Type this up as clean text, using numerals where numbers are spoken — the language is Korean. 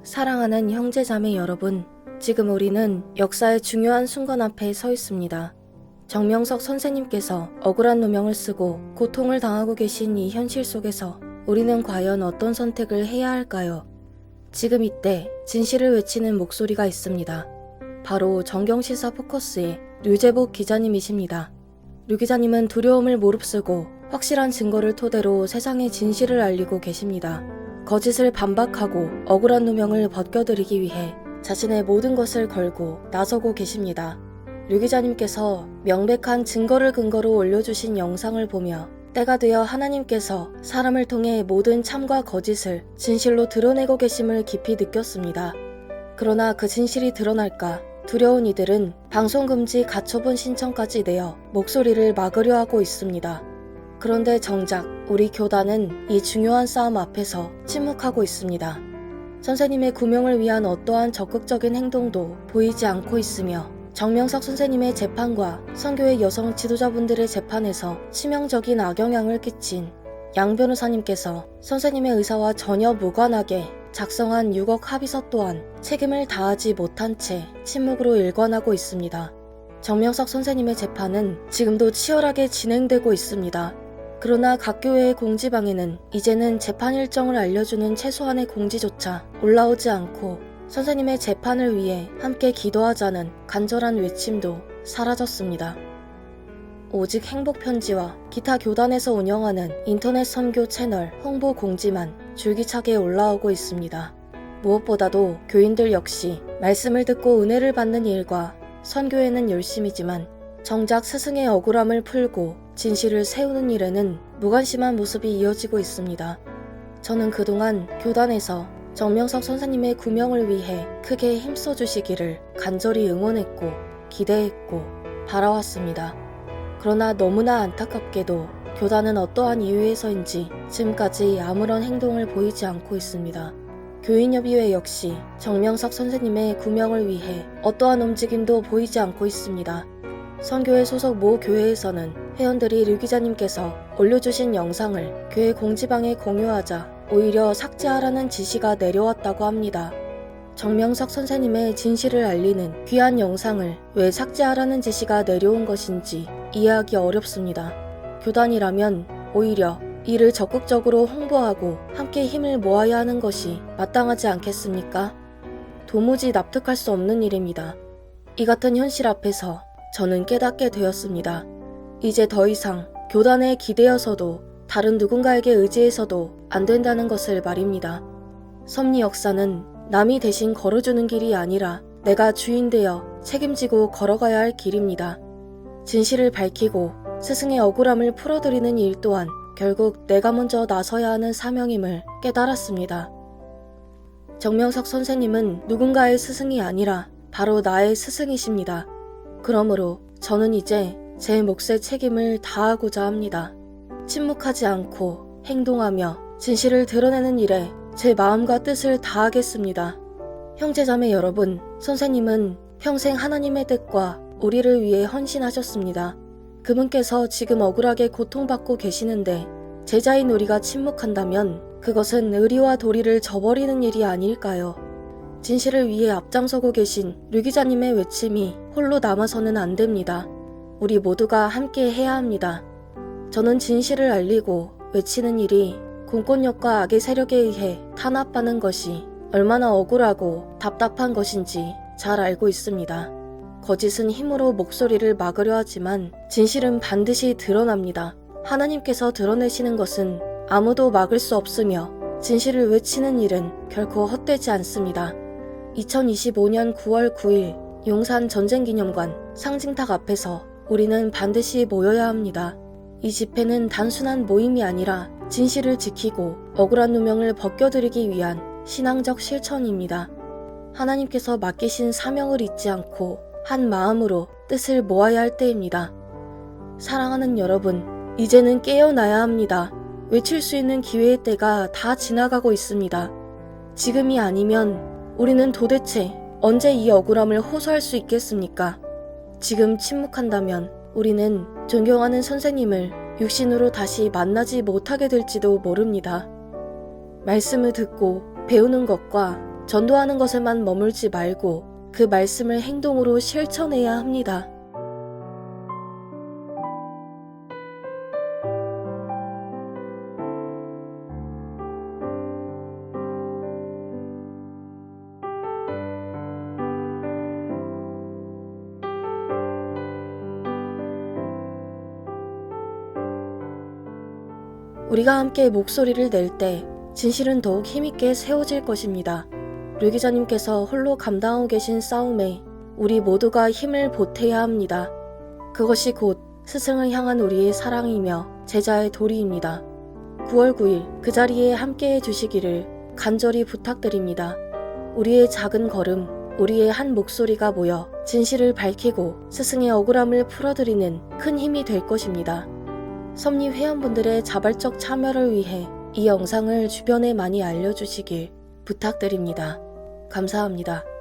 사랑하는 형제자매 여러분, 지금 우리는 역사의 중요한 순간 앞에 서 있습니다. 정명석 선생님께서 억울한 누명을 쓰고 고통을 당하고 계신 이 현실 속에서 우리는 과연 어떤 선택을 해야 할까요? 지금 이때 진실을 외치는 목소리가 있습니다. 바로 정경시사 포커스의 류재복 기자님이십니다. 류 기자님은 두려움을 무릅쓰고 확실한 증거를 토대로 세상의 진실을 알리고 계십니다. 거짓을 반박하고 억울한 누명을 벗겨드리기 위해 자신의 모든 것을 걸고 나서고 계십니다. 류 기자님께서 명백한 증거를 근거로 올려주신 영상을 보며 때가 되어 하나님께서 사람을 통해 모든 참과 거짓을 진실로 드러내고 계심을 깊이 느꼈습니다. 그러나 그 진실이 드러날까 두려운 이들은 방송금지 가처분 신청까지 내어 목소리를 막으려 하고 있습니다. 그런데 정작 우리 교단은 이 중요한 싸움 앞에서 침묵하고 있습니다. 선생님의 구명을 위한 어떠한 적극적인 행동도 보이지 않고 있으며 정명석 선생님의 재판과 선교의 여성 지도자분들의 재판에서 치명적인 악영향을 끼친 양 변호사님께서 선생님의 의사와 전혀 무관하게 작성한 6억 합의서 또한 책임을 다하지 못한 채 침묵으로 일관하고 있습니다. 정명석 선생님의 재판은 지금도 치열하게 진행되고 있습니다. 그러나 각 교회의 공지방에는 이제는 재판 일정을 알려주는 최소한의 공지조차 올라오지 않고 선생님의 재판을 위해 함께 기도하자는 간절한 외침도 사라졌습니다. 오직 행복편지와 기타 교단에서 운영하는 인터넷 선교 채널 홍보 공지만 줄기차게 올라오고 있습니다. 무엇보다도 교인들 역시 말씀을 듣고 은혜를 받는 일과 선교에는 열심이지만 정작 스승의 억울함을 풀고 진실을 세우는 일에는 무관심한 모습이 이어지고 있습니다. 저는 그동안 교단에서 정명석 선생님의 구명을 위해 크게 힘써주시기를 간절히 응원했고 기대했고 바라왔습니다. 그러나 너무나 안타깝게도 교단은 어떠한 이유에서인지 지금까지 아무런 행동을 보이지 않고 있습니다. 교인협의회 역시 정명석 선생님의 구명을 위해 어떠한 움직임도 보이지 않고 있습니다. 선교회 소속 모 교회에서는 회원들이 류 기자님께서 올려주신 영상을 교회 공지방에 공유하자 오히려 삭제하라는 지시가 내려왔다고 합니다. 정명석 선생님의 진실을 알리는 귀한 영상을 왜 삭제하라는 지시가 내려온 것인지 이해하기 어렵습니다. 교단이라면 오히려 이를 적극적으로 홍보하고 함께 힘을 모아야 하는 것이 마땅하지 않겠습니까? 도무지 납득할 수 없는 일입니다. 이 같은 현실 앞에서 저는 깨닫게 되었습니다. 이제 더 이상 교단에 기대어서도 다른 누군가에게 의지해서도 안 된다는 것을 말입니다. 섭리 역사는 남이 대신 걸어주는 길이 아니라 내가 주인 되어 책임지고 걸어가야 할 길입니다. 진실을 밝히고 스승의 억울함을 풀어드리는 일 또한 결국 내가 먼저 나서야 하는 사명임을 깨달았습니다. 정명석 선생님은 누군가의 스승이 아니라 바로 나의 스승이십니다. 그러므로 저는 이제 제 몫의 책임을 다하고자 합니다. 침묵하지 않고 행동하며 진실을 드러내는 일에 제 마음과 뜻을 다하겠습니다. 형제자매 여러분, 선생님은 평생 하나님의 뜻과 우리를 위해 헌신하셨습니다. 그분께서 지금 억울하게 고통받고 계시는데 제자인 우리가 침묵한다면 그것은 의리와 도리를 저버리는 일이 아닐까요? 진실을 위해 앞장서고 계신 류 기자님의 외침이 홀로 남아서는 안 됩니다. 우리 모두가 함께 해야 합니다. 저는 진실을 알리고 외치는 일이 공권력과 악의 세력에 의해 탄압받는 것이 얼마나 억울하고 답답한 것인지 잘 알고 있습니다. 거짓은 힘으로 목소리를 막으려 하지만 진실은 반드시 드러납니다. 하나님께서 드러내시는 것은 아무도 막을 수 없으며 진실을 외치는 일은 결코 헛되지 않습니다. 2025년 9월 9일 용산 전쟁기념관 상징탑 앞에서 우리는 반드시 모여야 합니다. 이 집회는 단순한 모임이 아니라 진실을 지키고 억울한 누명을 벗겨드리기 위한 신앙적 실천입니다. 하나님께서 맡기신 사명을 잊지 않고 한 마음으로 뜻을 모아야 할 때입니다. 사랑하는 여러분, 이제는 깨어나야 합니다. 외칠 수 있는 기회의 때가 다 지나가고 있습니다. 지금이 아니면 우리는 도대체 언제 이 억울함을 호소할 수 있겠습니까? 지금 침묵한다면 우리는 존경하는 선생님을 육신으로 다시 만나지 못하게 될지도 모릅니다. 말씀을 듣고 배우는 것과 전도하는 것에만 머물지 말고 그 말씀을 행동으로 실천해야 합니다. 우리가 함께 목소리를 낼 때 진실은 더욱 힘있게 세워질 것입니다. 류 기자님께서 홀로 감당하고 계신 싸움에 우리 모두가 힘을 보태야 합니다. 그것이 곧 스승을 향한 우리의 사랑이며 제자의 도리입니다. 9월 9일 그 자리에 함께해 주시기를 간절히 부탁드립니다. 우리의 작은 걸음, 우리의 한 목소리가 모여 진실을 밝히고 스승의 억울함을 풀어드리는 큰 힘이 될 것입니다. 섭리 회원분들의 자발적 참여를 위해 이 영상을 주변에 많이 알려주시길 부탁드립니다. 감사합니다.